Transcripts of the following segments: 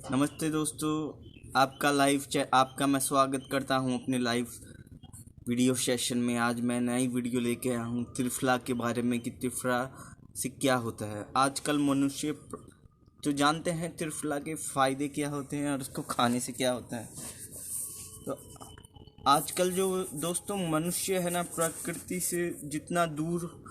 नमस्ते दोस्तों। आपका मैं स्वागत करता हूं अपने लाइव वीडियो सेशन में। आज मैं नई वीडियो लेके आया हूं त्रिफला के बारे में कि त्रिफला से क्या होता है। आजकल मनुष्य तो जानते हैं त्रिफला के फ़ायदे क्या होते हैं और उसको खाने से क्या होता है। तो आजकल जो दोस्तों मनुष्य है ना, प्रकृति से जितना दूर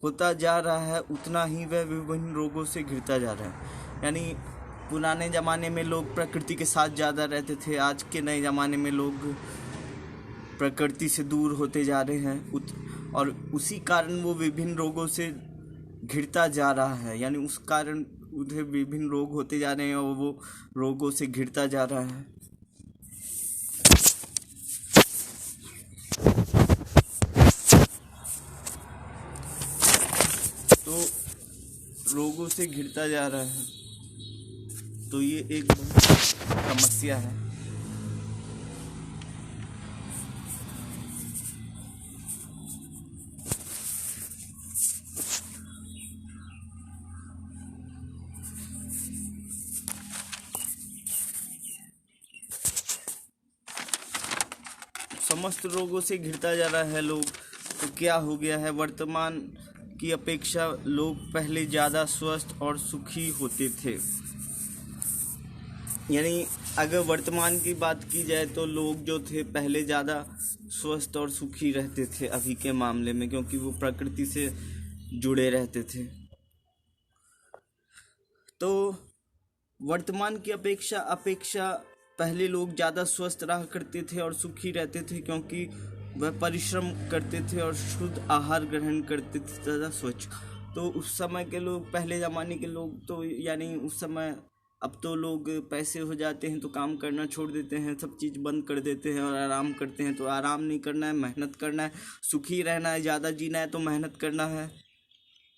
होता जा रहा है उतना ही वह विभिन्न रोगों से घिरता जा रहा है। यानी पुराने ज़माने में लोग प्रकृति के साथ ज़्यादा रहते थे, आज के नए ज़माने में लोग प्रकृति से दूर होते जा रहे हैं और उसी कारण वो विभिन्न रोगों से घिरता जा रहा है। यानी उस कारण उन्हें विभिन्न रोग होते जा रहे हैं और वो रोगों से घिरता जा रहा है। तो रोगों से घिरता जा रहा है, तो ये एक बहुत समस्या है। समस्त रोगों से घिरता जा रहा है लोग। तो क्या हो गया है, वर्तमान की अपेक्षा लोग पहले ज़्यादा स्वस्थ और सुखी होते थे। यानी अगर वर्तमान की बात की जाए तो लोग जो थे पहले ज़्यादा स्वस्थ और सुखी रहते थे अभी के मामले में, क्योंकि वो प्रकृति से जुड़े रहते थे। तो वर्तमान की अपेक्षा पहले लोग ज़्यादा स्वस्थ रहा करते थे और सुखी रहते थे, क्योंकि वह परिश्रम करते थे और शुद्ध आहार ग्रहण करते थे ज़्यादा स्वच्छ। तो उस समय के लोग, पहले ज़माने के लोग तो यानी उस समय, अब तो लोग पैसे हो जाते हैं तो काम करना छोड़ देते हैं, सब चीज़ बंद कर देते हैं और आराम करते हैं। तो आराम नहीं करना है, मेहनत करना है। सुखी रहना है, ज़्यादा जीना है तो मेहनत करना है।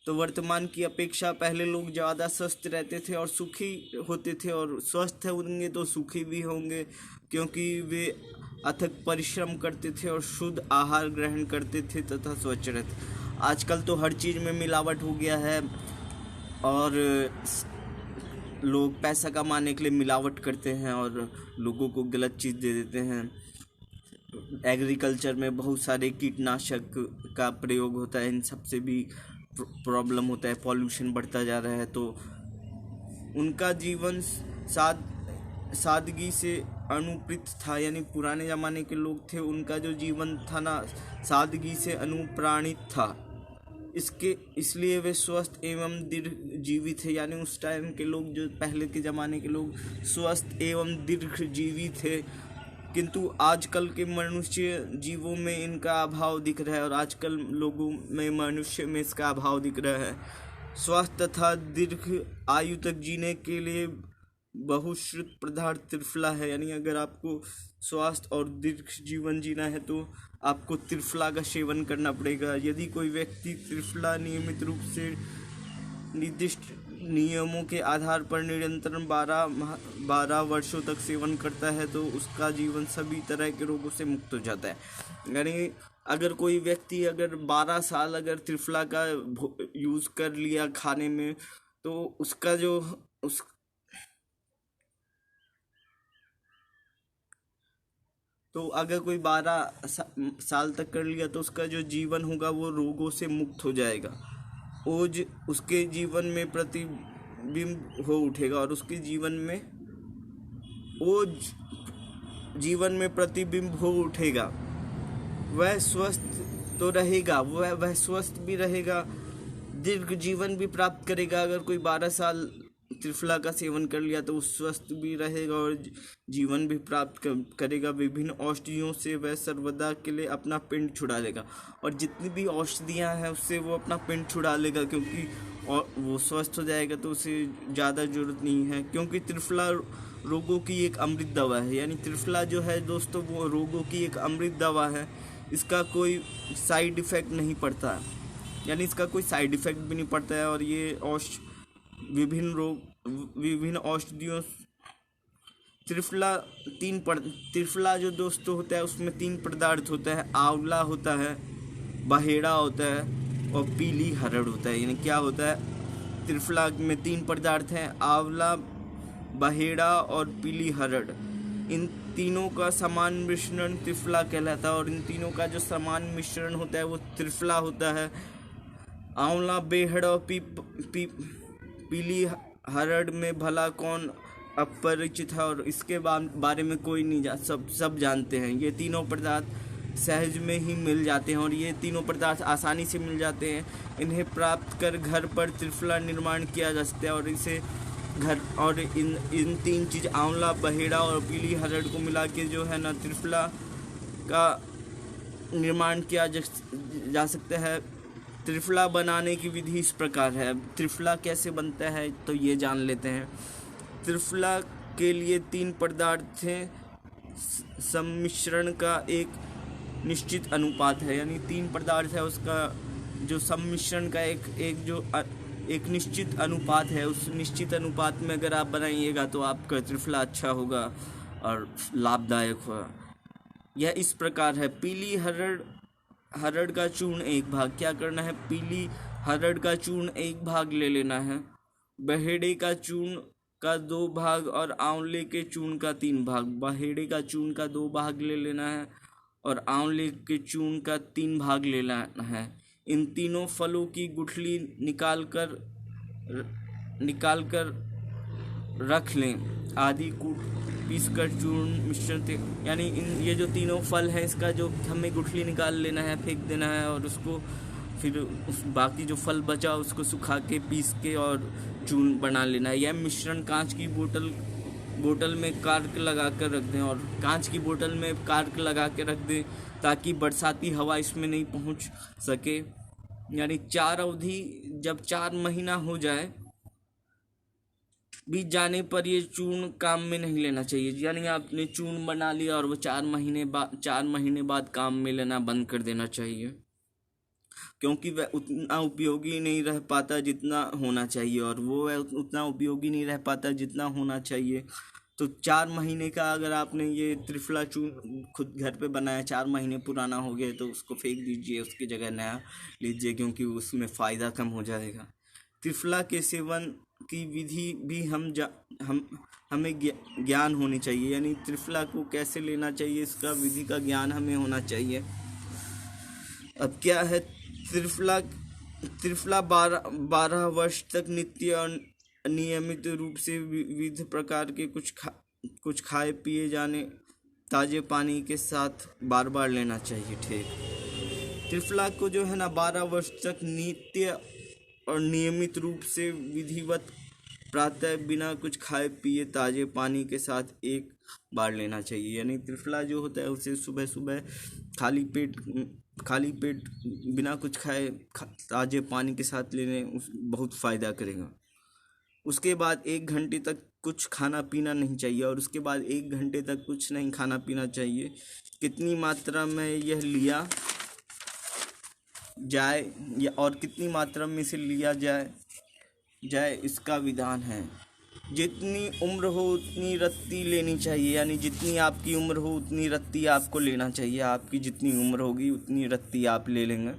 तो वर्तमान की अपेक्षा पहले लोग ज़्यादा स्वस्थ रहते थे और सुखी होते थे, और स्वस्थ होंगे तो सुखी भी होंगे, क्योंकि वे अथक परिश्रम करते थे और शुद्ध आहार ग्रहण करते थे तथा स्वच्छ रहते। आजकल तो हर चीज़ में मिलावट हो गया है और लोग पैसा कमाने के लिए मिलावट करते हैं और लोगों को गलत चीज़ दे देते हैं। एग्रीकल्चर में बहुत सारे कीटनाशक का प्रयोग होता है, इन सब से भी प्रॉब्लम होता है, पॉल्यूशन बढ़ता जा रहा है। तो उनका जीवन सादगी से अनुप्रीत था। यानी पुराने ज़माने के लोग थे, उनका जो जीवन था ना, सादगी से अनुप्राणित था। इसलिए वे स्वस्थ एवं दीर्घजीवी थे। यानी उस टाइम के लोग, जो पहले के ज़माने के लोग स्वस्थ एवं दीर्घजीवी थे। किंतु आजकल के मनुष्य जीवों में इनका अभाव दिख रहा है और आजकल लोगों में, मनुष्य में इसका अभाव दिख रहा है। स्वस्थ तथा दीर्घ आयु तक जीने के लिए बहुश्रुत पदार्थ त्रिफला है। यानी अगर आपको स्वास्थ्य और दीर्घ जीवन जीना है तो आपको त्रिफला का सेवन करना पड़ेगा। यदि कोई व्यक्ति त्रिफला नियमित रूप से निर्दिष्ट नियमों के आधार पर निरंतर 12 वर्षों तक सेवन करता है तो उसका जीवन सभी तरह के रोगों से मुक्त हो जाता है। यानी अगर कोई व्यक्ति अगर 12 साल अगर त्रिफला का यूज़ कर लिया खाने में, तो उसका जो तो अगर कोई 12 साल तक कर लिया तो उसका जो जीवन होगा वो रोगों से मुक्त हो जाएगा। ओज उसके जीवन में प्रतिबिंब हो उठेगा और उसके जीवन में प्रतिबिंब हो उठेगा। वह स्वस्थ तो रहेगा, वह स्वस्थ भी रहेगा, दीर्घ जीवन भी प्राप्त करेगा। अगर कोई 12 साल त्रिफला का सेवन कर लिया तो स्वस्थ भी रहेगा और जीवन भी प्राप्त करेगा। विभिन्न औषधियों से वह सर्वदा के लिए अपना पिंड छुड़ा लेगा, और जितनी भी औषधियाँ हैं उससे वो अपना पिंड छुड़ा लेगा, क्योंकि और वो स्वस्थ हो जाएगा तो उसे ज़्यादा ज़रूरत नहीं है। क्योंकि त्रिफला रोगों की एक अमृत दवा है। यानी त्रिफला जो है दोस्तों, वो रोगों की एक अमृत दवा है। इसका कोई साइड इफ़ेक्ट नहीं पड़ता, यानी इसका कोई साइड इफ़ेक्ट भी नहीं पड़ता है। और ये विभिन्न औषधियों त्रिफला जो दोस्तों होता है उसमें 3 पदार्थ होता है। आंवला होता है, बहेड़ा होता है और पीली हरड़ होता है। यानी क्या होता है, त्रिफला में 3 पदार्थ हैं, आंवला, बहेड़ा और पीली हरड़, इन तीनों का समान मिश्रण त्रिफला कहलाता है। और इन तीनों का जो समान मिश्रण होता है वो त्रिफला होता है। आंवला, बेहड़ और पीली हरड़ में भला कौन अपरिचित है, और इसके बारे में कोई नहीं सब जानते हैं। ये तीनों पदार्थ सहज में ही मिल जाते हैं, और ये तीनों पदार्थ आसानी से मिल जाते हैं। इन्हें प्राप्त कर घर पर त्रिफला निर्माण किया जा सकता है, और इसे घर और इन तीन चीज़ आंवला, बहेड़ा और पीली हरड़ को मिला के जो है ना त्रिफला का निर्माण किया जा सकता है। त्रिफला बनाने की विधि इस प्रकार है। त्रिफला कैसे बनता है तो ये जान लेते हैं। त्रिफला के लिए 3 पदार्थ हैं। सम्मिश्रण का एक निश्चित अनुपात है, यानी 3 पदार्थ है, उसका जो सम्मिश्रण का एक निश्चित अनुपात है। उस निश्चित अनुपात में अगर आप बनाइएगा तो आपका त्रिफला अच्छा होगा और लाभदायक होगा। यह इस प्रकार है। पीली हरड़ का चूर्ण 1 भाग, क्या करना है, पीली हरड़ का चूर्ण 1 भाग ले लेना है। बहेड़े का चूर्ण का 2 भाग और आंवले के चूर्ण का 3 भाग। बहेड़े का चूर्ण का 2 भाग ले लेना है और आंवले के चूर्ण का 3 भाग ले लेना है। इन तीनों फलों की गुठली निकाल कर रख लें। आदि कूट पीस कर चूर्ण मिश्रण, यानी ये जो तीनों फल हैं इसका जो हमें गुठली निकाल लेना है, फेंक देना है, और उसको फिर बाकी जो फल बचा उसको सुखा के पीस के और चूर्ण बना लेना है। यह मिश्रण कांच की बोतल में कार्क लगा कर रख दें, और कांच की बोतल में कार्क लगा के रख दें ताकि बरसाती हवा इसमें नहीं पहुंच सके। यानी 4 अवधि जब 4 महीना हो जाए, बीत जाने पर ये चूर्ण काम में नहीं लेना चाहिए। यानी आपने चूर्ण बना लिया और वो 4 महीने बाद काम में लेना बंद कर देना चाहिए, क्योंकि वह उतना उपयोगी नहीं रह पाता जितना होना चाहिए, और वो उतना उपयोगी नहीं रह पाता जितना होना चाहिए। तो 4 महीने का अगर आपने ये त्रिफला चूर्ण खुद घर पे बनाया, 4 महीने पुराना हो गया तो उसको फेंक दीजिए, उसकी जगह नया लीजिए, क्योंकि उसमें फ़ायदा कम हो जाएगा। त्रिफला के सेवन की विधि भी हमें ज्ञान होनी चाहिए, यानी त्रिफला को कैसे लेना चाहिए इसका विधि का ज्ञान हमें होना चाहिए। अब क्या है, त्रिफला 12 वर्ष तक नित्य और नियमित रूप से विविध प्रकार के कुछ खाए पिए जाने ताजे पानी के साथ बार बार लेना चाहिए। ठीक, त्रिफला को जो है ना 12 वर्ष तक नित्य और नियमित रूप से विधिवत प्रातः बिना कुछ खाए पिए ताजे पानी के साथ 1 बार लेना चाहिए। यानी त्रिफला जो होता है उसे सुबह सुबह खाली पेट बिना कुछ खाए ताजे पानी के साथ लेने बहुत फ़ायदा करेगा। उसके बाद 1 घंटे तक कुछ खाना पीना नहीं चाहिए, और उसके बाद 1 घंटे तक कुछ नहीं खाना पीना चाहिए। कितनी मात्रा में यह लिया जाए और कितनी मात्रा में इसे लिया जाए इसका विधान है। जितनी उम्र हो उतनी रत्ती लेनी चाहिए, यानी जितनी आपकी उम्र हो उतनी रत्ती आपको लेना चाहिए। आपकी जितनी उम्र होगी उतनी रत्ती आप ले लेंगे।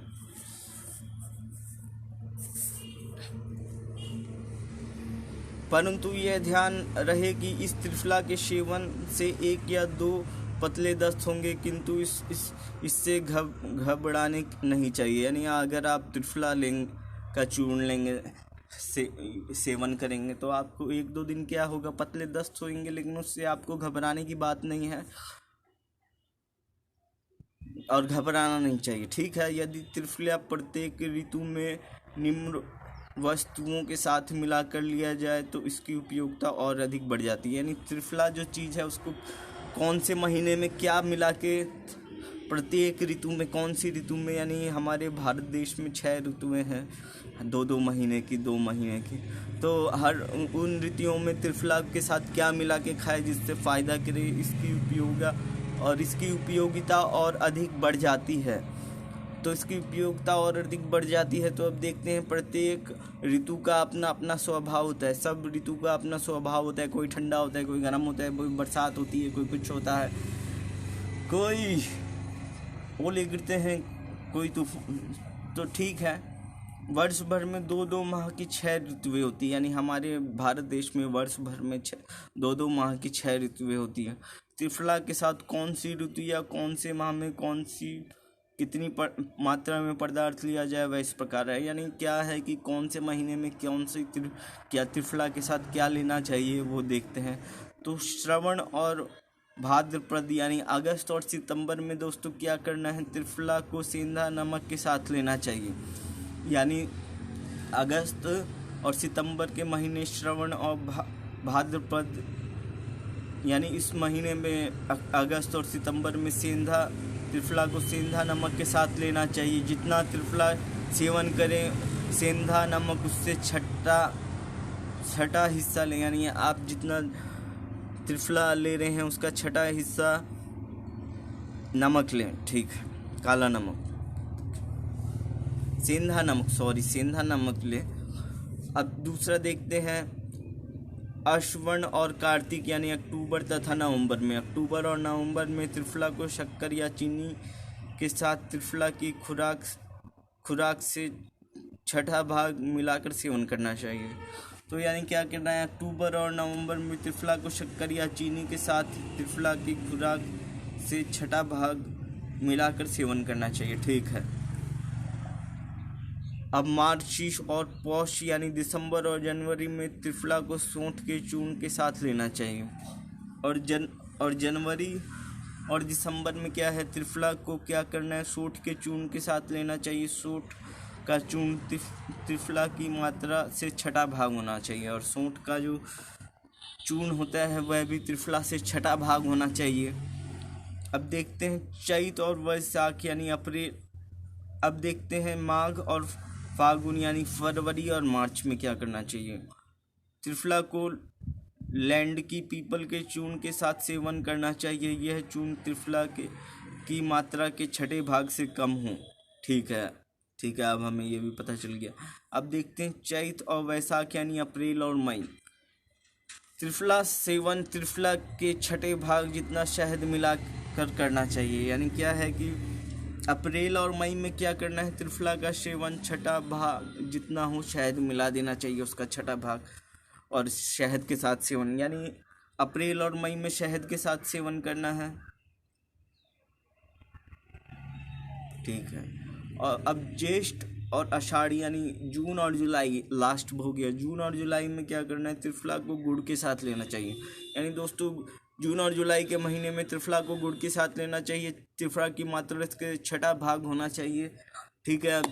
परंतु यह ध्यान रहे कि इस त्रिफला के सेवन से 1 या 2 पतले दस्त होंगे, किंतु इससे घबराने नहीं चाहिए। यानी अगर आप त्रिफला का चूर्ण लेंगे, सेवन करेंगे, तो आपको 1-2 दिन क्या होगा, पतले दस्त होंगे, लेकिन उससे आपको घबराने की बात नहीं है और घबराना नहीं चाहिए। ठीक है, यदि त्रिफला प्रत्येक ऋतु में निम्न वस्तुओं के साथ मिलाकर लिया जाए तो इसकी उपयोगिता और अधिक बढ़ जाती है। यानी त्रिफला जो चीज़ है उसको कौन से महीने में क्या मिला के, प्रत्येक ऋतु में कौन सी ऋतु में, यानी हमारे भारत देश में 6 ऋतुएं हैं, 2-2 महीने की, 2 महीने की, तो हर उन ऋतुओं में त्रिफला के साथ क्या मिला के खाए जिससे फ़ायदा करे, इसकी उपयोगिता और अधिक बढ़ जाती है। तो इसकी उपयोगिता और अधिक बढ़ जाती है। तो अब देखते हैं, प्रत्येक ऋतु का अपना अपना स्वभाव होता है। सब ऋतु का अपना स्वभाव होता है, कोई ठंडा होता है, कोई गर्म होता है, कोई बरसात होती है, कोई कुछ होता है, कोई ओले गिरते हैं, कोई तो ठीक है, वर्ष भर में 2-2 माह की 6 ऋतुएं होती है, यानी हमारे भारत देश में वर्ष भर में 2-2 माह की 6 ऋतुएं होती हैं। त्रिफला के साथ कौन सी ऋतु या कौन से माह में कौन सी कितनी मात्रा में पदार्थ लिया जाए वह इस प्रकार है, यानी क्या है कि कौन से महीने में कौन सी क्या त्रिफला के साथ क्या लेना चाहिए वो देखते हैं। तो श्रवण और भाद्रपद यानी अगस्त और सितंबर में दोस्तों क्या करना है, त्रिफला को सेंधा नमक के साथ लेना चाहिए। यानी अगस्त और सितंबर के महीने श्रवण और भाद्रपद, यानी इस महीने में अगस्त और सितंबर में त्रिफला को सेंधा नमक के साथ लेना चाहिए। जितना त्रिफला सेवन करें सेंधा नमक उससे छठा हिस्सा लें, यानी आप जितना त्रिफला ले रहे हैं उसका छठा हिस्सा नमक लें, ठीक है, काला नमक, सेंधा नमक ले। अब दूसरा देखते हैं अश्विन और कार्तिक यानी अक्टूबर तथा नवंबर में। अक्टूबर और नवंबर में त्रिफला को शक्कर या चीनी के साथ त्रिफला की खुराक से छठा भाग मिलाकर सेवन करना चाहिए। तो यानी क्या करना है, अक्टूबर और नवंबर में त्रिफला को शक्कर या चीनी के साथ त्रिफला की खुराक से छठा भाग मिलाकर सेवन करना चाहिए, ठीक है। अब मार्च और पौष यानी दिसंबर और जनवरी में त्रिफला को सौंठ के चूर्ण के साथ लेना चाहिए। और जनवरी और दिसंबर में क्या है, त्रिफला को क्या करना है, सौंठ के चूर्ण के साथ लेना चाहिए। सौंठ का चूर्ण त्रिफला की मात्रा से छठा भाग होना चाहिए, और सौंठ का जो चूर्ण होता है वह भी त्रिफला से छठा भाग होना चाहिए। अब देखते हैं चैत और वैशाख यानी अप्रैल। अब देखते हैं माघ और फागुन यानी फरवरी और मार्च में क्या करना चाहिए। त्रिफला को लैंड की पीपल के चूर्ण के साथ सेवन करना चाहिए। यह चूर्ण त्रिफला की मात्रा के छठे भाग से कम हो, ठीक है। अब हमें ये भी पता चल गया। अब देखते हैं चैत और वैशाख यानी अप्रैल और मई। त्रिफला सेवन त्रिफला के छठे भाग जितना शहद मिलाकर करना चाहिए, यानी क्या है कि अप्रैल और मई में क्या करना है, त्रिफला का सेवन छठा भाग जितना हो शहद मिला देना चाहिए, उसका छठा भाग, और शहद के साथ सेवन, यानी अप्रैल और मई में शहद के साथ सेवन करना है, ठीक है। और अब ज्येष्ठ और आषाढ़ यानी जून और जुलाई लास्ट हो गया। जून और जुलाई में क्या करना है, त्रिफला को गुड़ के साथ लेना चाहिए। यानी दोस्तों जून और जुलाई के महीने में त्रिफला को गुड़ के साथ लेना चाहिए। त्रिफला की मात्रा के छठा भाग होना चाहिए, ठीक है।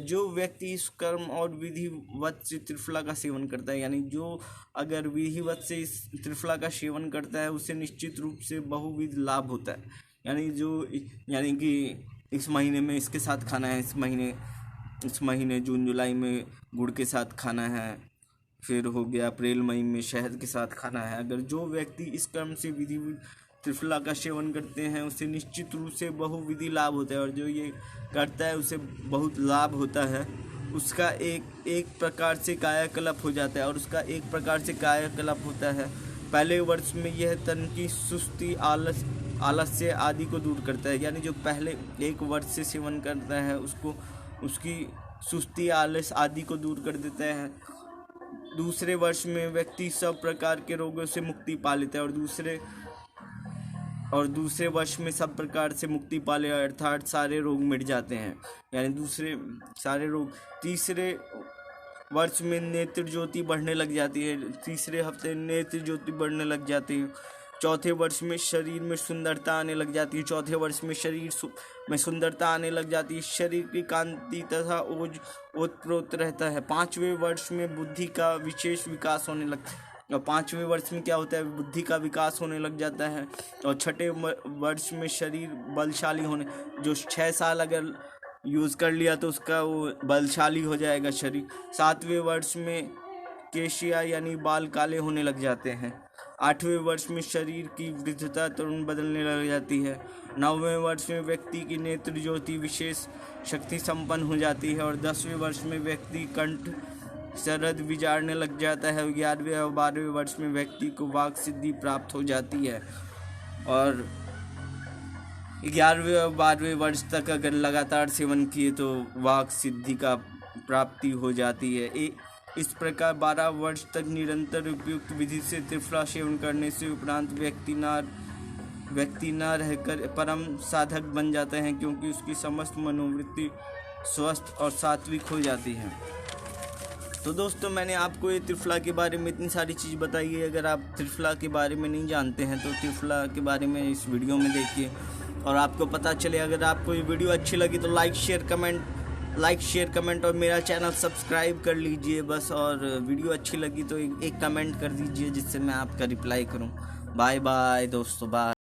जो व्यक्ति इस कर्म और विधिवत से त्रिफला का सेवन करता है, यानी जो अगर विधिवत से इस त्रिफला का सेवन करता है उसे निश्चित रूप से बहुविध लाभ होता है। यानी कि इस महीने में इसके साथ खाना है, इस महीने जून जुलाई में गुड़ के साथ खाना है, फिर हो गया अप्रैल मई में शहद के साथ खाना है। अगर जो व्यक्ति इस कर्म से विधि त्रिफला का सेवन करते हैं उसे निश्चित रूप से बहुविधि लाभ होता है, और जो ये करता है उसे बहुत लाभ होता है। उसका एक प्रकार से कायाकल्प हो जाता है, और उसका एक प्रकार से कायाकल्प होता है। पहले वर्ष में यह तन की सुस्ती आलस्य आदि को दूर करता है, यानी जो पहले एक वर्ष से सेवन करता है उसको उसकी सुस्ती आलस आदि को दूर कर देता है। दूसरे वर्ष में व्यक्ति सब प्रकार के रोगों से मुक्ति पा लेता है, और दूसरे वर्ष में सब प्रकार से मुक्ति पा ले, अर्थात सारे रोग मिट जाते हैं, यानी दूसरे सारे रोग। तीसरे वर्ष में नेत्र ज्योति बढ़ने लग जाती है, तीसरे हफ्ते नेत्र ज्योति बढ़ने लग जाती है। चौथे वर्ष में शरीर में सुंदरता आने लग जाती है, चौथे वर्ष में शरीर में सुंदरता आने लग जाती है, शरीर की कांति तथा ओज ओतप्रोत रहता है। पाँचवें वर्ष में बुद्धि का विशेष विकास होने लगता है, और पाँचवें वर्ष में क्या होता है, बुद्धि का विकास होने लग जाता है। और छठे वर्ष में शरीर बलशाली होने, जो 6 साल अगर यूज़ कर लिया तो उसका वो बलशाली हो जाएगा शरीर। 7वें वर्ष में केशिया यानी बाल काले होने लग जाते हैं। 8वें वर्ष में शरीर की वृद्धता तुरंत बदलने लग जाती है। 9वें वर्ष में व्यक्ति की नेत्र ज्योति विशेष शक्ति संपन्न हो जाती है, और 10वें वर्ष में व्यक्ति कंठ शरद विजारने लग जाता है। 11वें और 12वें वर्ष में व्यक्ति को वाक सिद्धि प्राप्त हो जाती है, और 11वें और 12वें वर्ष तक अगर लगातार सेवन किए तो वाक सिद्धि का प्राप्ति हो जाती है। इस प्रकार 12 वर्ष तक निरंतर उपयुक्त विधि से त्रिफला सेवन करने से उपरांत व्यक्ति न रहकर परम साधक बन जाते हैं, क्योंकि उसकी समस्त मनोवृत्ति स्वस्थ और सात्विक हो जाती है। तो दोस्तों, मैंने आपको ये त्रिफला के बारे में इतनी सारी चीज़ बताई है। अगर आप त्रिफला के बारे में नहीं जानते हैं तो त्रिफला के बारे में इस वीडियो में देखिए और आपको पता चले। अगर आपको ये वीडियो अच्छी लगी तो लाइक शेयर कमेंट और मेरा चैनल सब्सक्राइब कर लीजिए बस। और वीडियो अच्छी लगी तो एक कमेंट कर दीजिए जिससे मैं आपका रिप्लाई करूं। बाय बाय दोस्तों, बाय।